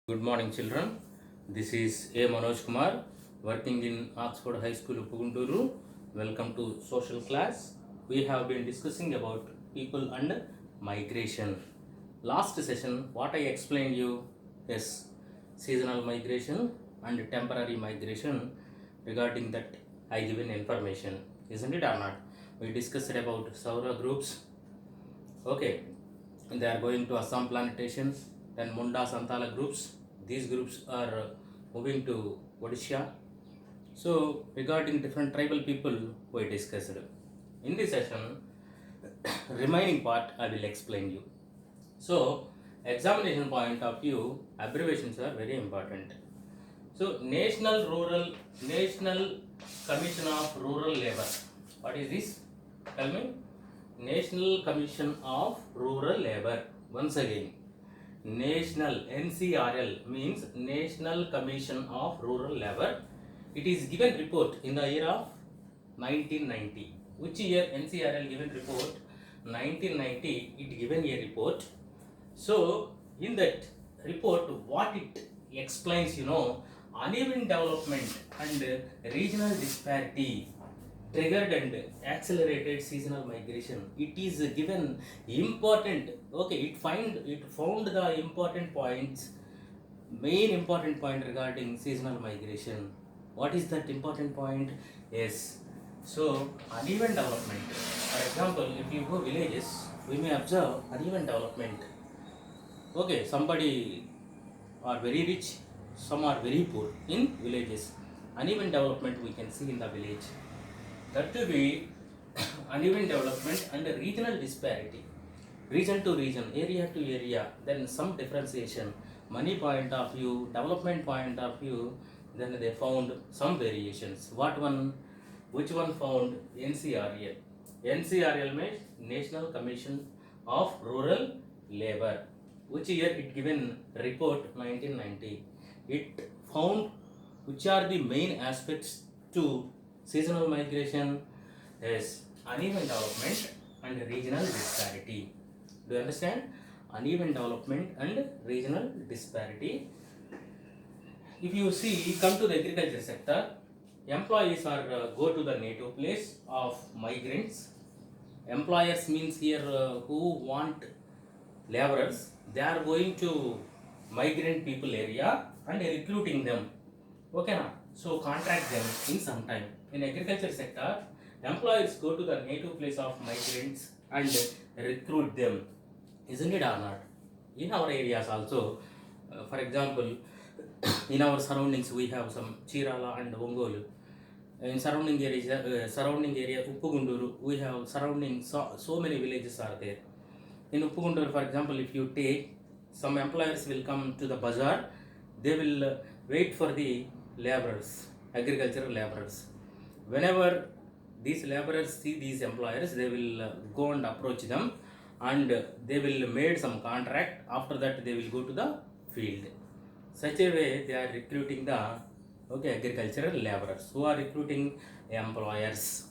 Good morning, children. This is A. Manoj Kumar, working in Oxford High School, Pugunturu. Welcome to social class. We have been discussing about people and migration. Last session, what I explained you is seasonal migration and temporary migration. Regarding that, I given information, isn't it or not? We discussed about Saura groups. Okay, they are going to Assam plantation. Then Munda Santala groups. These groups are moving to Odisha. So regarding different tribal people, we discussed. In this session, remaining part I will explain you. So examination point of view, abbreviations are very important. So National Commission of Rural Labor. What is this? Tell me. National Commission of Rural Labor. Once again, National NCRL means National Commission of Rural Labor. It is given report in the year of 1990. Which year NCRL given report? 1990. It given a report. So in that report, what it explains, uneven development and regional disparity triggered and accelerated seasonal migration. It is given important. Okay, it found the important points, main important point regarding seasonal migration. What is that important point? Yes. So uneven development. For example, if you go villages, we may observe uneven development. Okay, somebody are very rich, some are very poor in villages. Uneven development we can see in the village. That to be uneven development and regional disparity, region to region, area to area, then some differentiation, money point of view, development point of view, then they found some variations. What one? Which one found? NCRL. NCRL means National Commission of Rural Labor. Which year it given report? 1990. It found which are the main aspects to seasonal migration is uneven development and regional disparity. Do you understand? Uneven development and regional disparity. If you see, come to the agriculture sector, employees are go to the native place of migrants. Employers means here who want laborers. They are going to migrant people area and recruiting them. Okay, na? So contract them in some time. In agriculture sector, employers go to the native place of migrants and recruit them. Isn't it or not? In our areas also, for example, in our surroundings we have some Chirala and Ongolu. In surrounding area Uppugunduru, we have surrounding so many villages are there. In Uppugunduru, for example, if you take, some employers will come to the bazaar, they will wait for the laborers, agricultural laborers. Whenever these laborers see these employers, they will go and approach them and they will made some contract. After that, they will go to the field. Such a way, they are recruiting the agricultural laborers who are recruiting employers.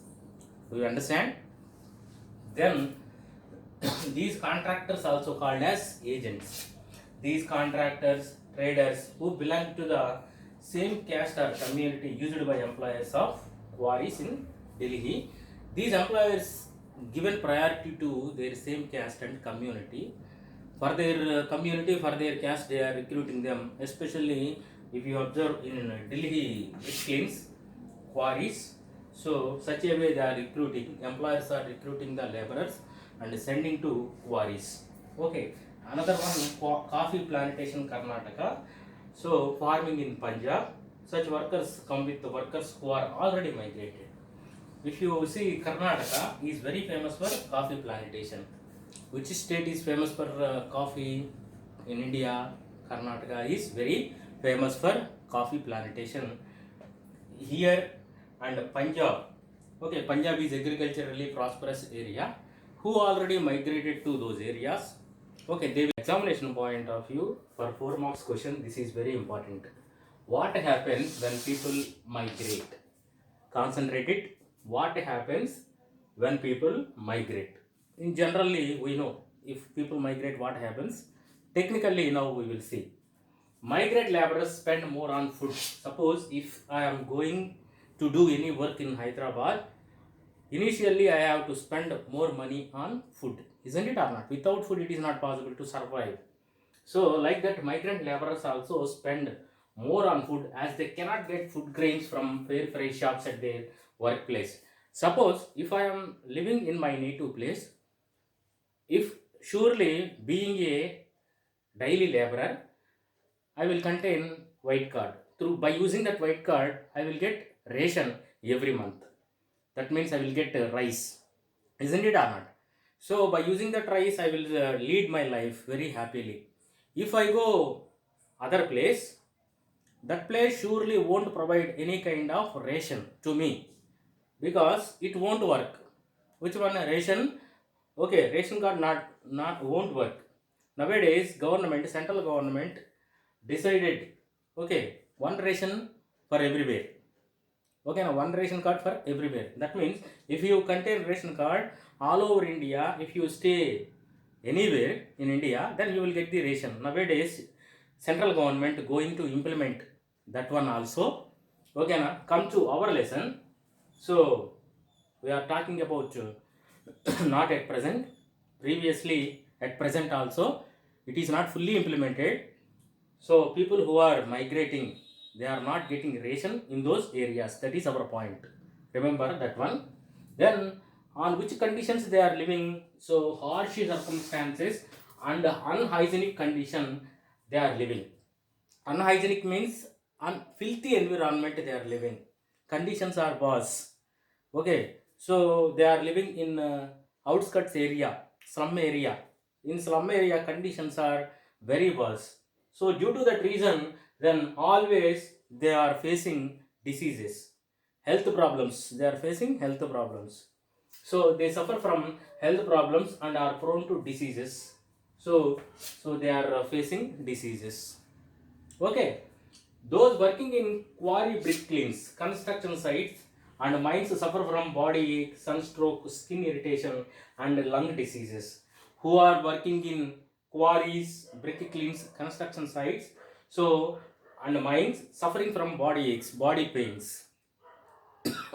Do you understand? Then these contractors also called as agents. These contractors, traders who belong to the same caste or community used by employers of quarries in Delhi. These employers given priority to their same caste and community. For their community, for their caste, they are recruiting them. Especially if you observe in Delhi exchange quarries, so such a way they are recruiting. Employers are recruiting the laborers and sending to quarries. Okay. Another one, coffee plantation Karnataka. So farming in Punjab. Such workers come with the workers who are already migrated. If you see, Karnataka is very famous for coffee plantation. Which state is famous for coffee in India? Karnataka is very famous for coffee plantation. Here and Punjab. Okay, Punjab is agriculturally prosperous area. Who already migrated to those areas? Okay, the examination point of view for 4 marks question, this is very important. What happens when people migrate? Concentrate it. What happens when people migrate? In generally, we know if people migrate, what happens? Technically, now we will see. Migrant laborers spend more on food. Suppose if I am going to do any work in Hyderabad, initially I have to spend more money on food, isn't it or not? Without food, it is not possible to survive. So, like that, migrant laborers also spend more on food as they cannot get food grains from fair freight shops at their workplace. Suppose if I am living in my native place, if surely being a daily laborer, I will contain white card. Through by using that white card, I will get ration every month. That means I will get rice, isn't it or not? So by using that rice, I will lead my life very happily. If I go other place, that place surely won't provide any kind of ration to me because it won't work. Which one ration? Okay, ration card not won't work. Nowadays, government, central government decided, okay, one ration for everywhere. Okay, now one ration card for everywhere. That means if you contain ration card all over India, if you stay anywhere in India, then you will get the ration. Nowadays, central government going to implement that one also. Okay, now come to our lesson. So we are talking about not at present. Previously, at present also, it is not fully implemented. So people who are migrating, they are not getting ration in those areas. That is our point. Remember that one. Then on which conditions they are living? So harsh circumstances and unhygienic condition they are living. Unhygienic means filthy environment they are living. Conditions are worse. Okay, so they are living in outskirts area, slum area. In slum area, conditions are very worse. So due to that reason, then always they are facing diseases, health problems. They are facing health problems. So they suffer from health problems and are prone to diseases. So they are facing diseases. Okay, those working in quarry brick kilns, construction sites, and mines suffer from body ache, sunstroke, skin irritation, and lung diseases. Who are working in quarries, brick kilns, construction sites, so and mines suffering from body aches, body pains.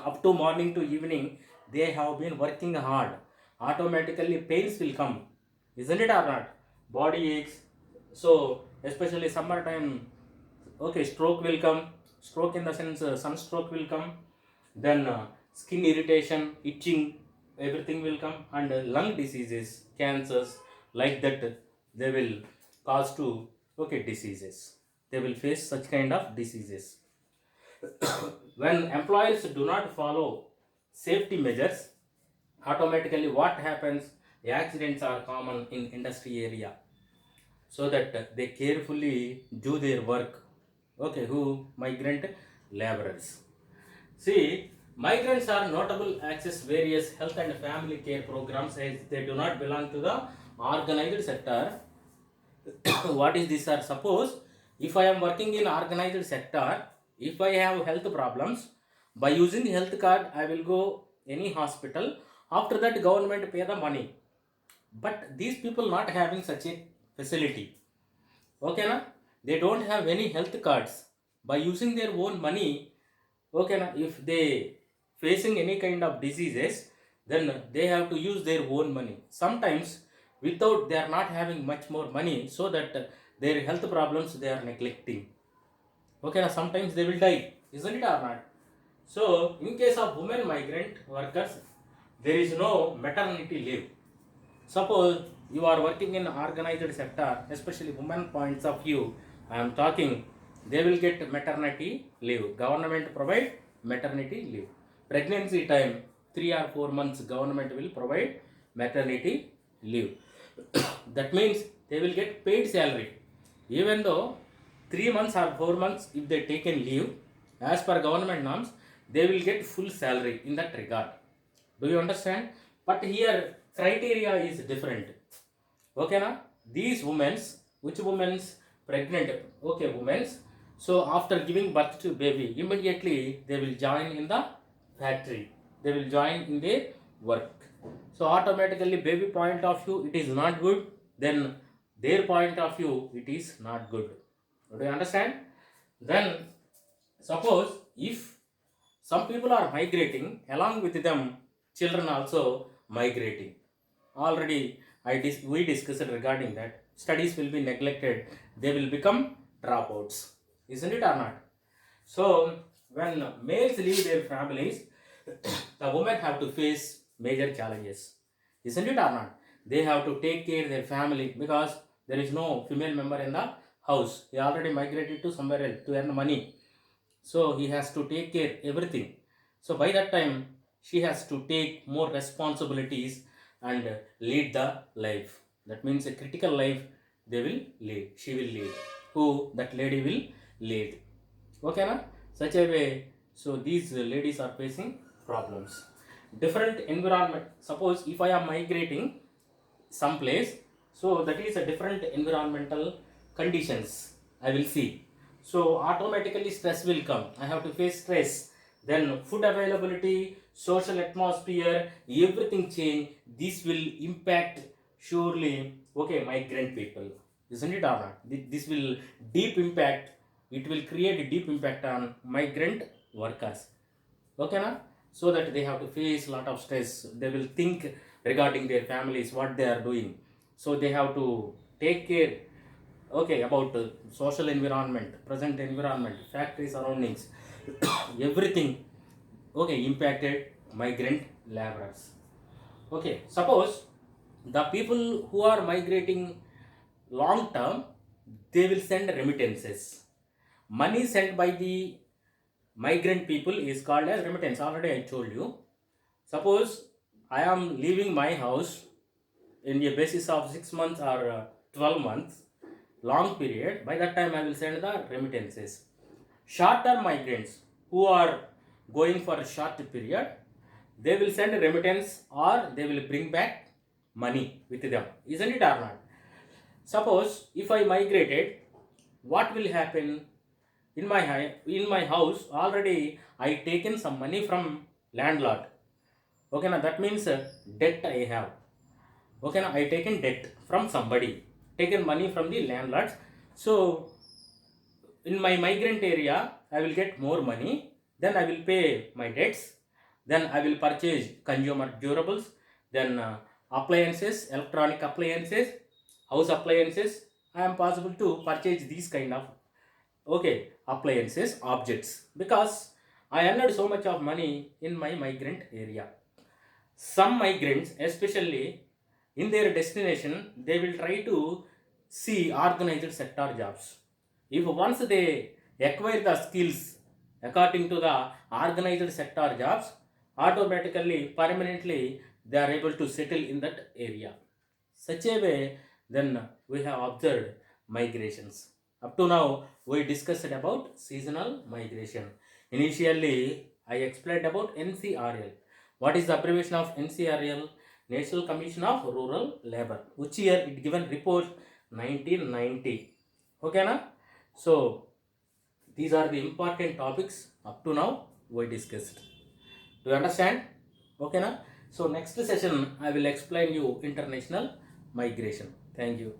Up to morning to evening, they have been working hard. Automatically, pains will come, isn't it or not? Body aches. So, especially summertime, okay, stroke will come. Stroke in the sense sunstroke will come. Then skin irritation, itching, everything will come, and lung diseases, cancers, like that they will cause to okay diseases. They will face such kind of diseases. When employers do not follow safety measures, automatically what happens? Accidents are common in industry area. So that they carefully do their work. Okay, who? Migrant laborers. See, migrants are notable access various health and family care programs as they do not belong to the organized sector. What is this, sir? Suppose if I am working in organized sector, if I have health problems, by using health card, I will go any hospital. After that, government pay the money. But these people not having such a facility. Okay, na? They don't have any health cards. By using their own money, okay, na? If they facing any kind of diseases, then they have to use their own money. Sometimes without they are not having much more money, so that their health problems they are neglecting. Okay, now sometimes they will die, isn't it or not? So in case of women migrant workers, there is no maternity leave. Suppose you are working in organized sector, especially women points of view, I am talking, they will get maternity leave. Government provide maternity leave. Pregnancy time, 3 or 4 months, government will provide maternity leave. That means they will get paid salary. Even though 3 months or 4 months, if they taken leave, as per government norms, they will get full salary in that regard. Do you understand? But here criteria is different. Okay, na? These women's, which women's pregnant? Okay, women's. So after giving birth to baby, immediately they will join in the factory. They will join in their work. So automatically, baby point of view, it is not good. Then their point of view, it is not good. Do you understand? Then suppose if some people are migrating, along with them children also migrating. Already we discussed regarding that. Studies will be neglected, they will become dropouts. Isn't it or not? So when males leave their families, the women have to face major challenges. Isn't it or not? They have to take care of their family because there is no female member in the house. He already migrated to somewhere else to earn money. So he has to take care everything. So by that time, she has to take more responsibilities and lead the life. That means a critical life they will lead. She will lead. Who that lady will lead. Okay, na? Such a way. So these ladies are facing problems. Different environment. Suppose if I am migrating someplace, so that is a different environmental conditions I will see. So automatically stress will come. I have to face stress. Then food availability, social atmosphere, everything change. This will impact surely. Okay, migrant people, isn't it or not? This will deep impact. It will create a deep impact on migrant workers. Okay, na? So that they have to face a lot of stress. They will think regarding their families, what they are doing. So they have to take care, okay, about social environment, present environment, factory surroundings, everything, okay, impacted migrant laborers. Okay, suppose the people who are migrating long term, they will send remittances. Money sent by the migrant people is called as remittance. Already I told you. Suppose I am leaving my house in a basis of 6 months or 12 months, long period. By that time I will send the remittances. Short term migrants who are going for a short period, they will send a remittance or they will bring back money with them. Isn't it or not? Suppose if I migrated, what will happen? In my house already I taken some money from landlord. Okay, now that means debt I have. Okay, now I taken debt from somebody, taken money from the landlords. So in my migrant area, I will get more money. Then I will pay my debts. Then I will purchase consumer durables. Then appliances, electronic appliances, house appliances. I am possible to purchase these kind of, okay, appliances, objects, because I earned so much of money in my migrant area. Some migrants, especially in their destination, they will try to see organized sector jobs. If once they acquire the skills according to the organized sector jobs, automatically, permanently, they are able to settle in that area. Such a way, then we have observed migrations. Up to now, we discussed about seasonal migration. Initially, I explained about NCRL. What is the abbreviation of NCRL? National Commission of Rural Labor. Which year it given report? 1990. Okay, na? So these are the important topics up to now we discussed. Do you understand? Okay, na? So next session I will explain you international migration. Thank you.